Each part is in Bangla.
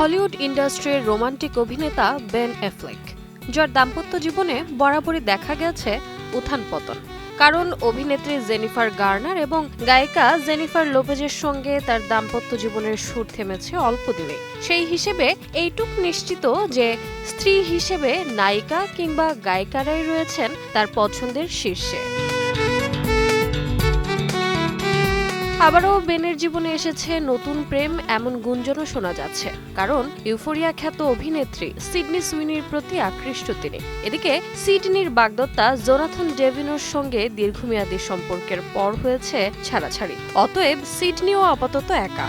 হলিউড ইন্ডাস্ট্রির রোমান্টিক অভিনেতা বেন অ্যাফ্লেক, যার দাম্পত্য জীবনে বরাবরই দেখা গেছে উত্থান পতন। কারণ অভিনেত্রী জেনিফার গার্নার এবং গায়িকা জেনিফার লোপেজের সঙ্গে তার দাম্পত্য জীবনের সুর থেমেছে অল্প দিনে। সেই হিসেবে এইটুক নিশ্চিত যে স্ত্রী হিসেবে নায়িকা কিংবা গায়িকারাই রয়েছেন তার পছন্দের শীর্ষে। আবারও বেনের জীবনে এসেছে নতুন প্রেম, এমন গুঞ্জনও শোনা যাচ্ছে। কারণ ইউফোরিয়া খ্যাত অভিনেত্রী সিডনি সুইনির প্রতি আকৃষ্ট তিনি। এদিকে সিডনির বাগদত্তা জোনাথন ডেভিনোর সঙ্গে দীর্ঘমেয়াদী সম্পর্কের পর হয়েছে ছাড়াছাড়ি। অতএব সিডনিও আপাতত একা।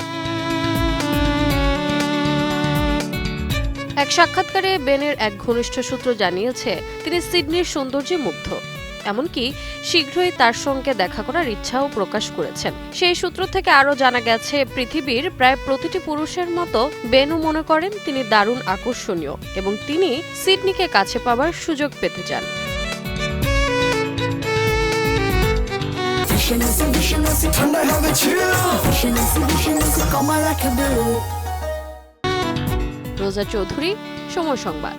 এক সাক্ষাৎকারে বেনের এক ঘনিষ্ঠ সূত্র জানিয়েছে তিনি সিডনির সৌন্দর্যে মুগ্ধ, এমনকি শীঘ্রই তার সঙ্গে দেখা করার ইচ্ছাও প্রকাশ করেছেন। সেই সূত্র থেকে আরও জানা গেছে পৃথিবীর প্রায় প্রতিটি পুরুষের মতো বেনও মনে করেন তিনি দারুণ আকর্ষণীয় এবং তিনি সিডনিকে কাছে পাবার সুযোগ পেতে চান। রোজা চৌধুরী, সময় সংবাদ।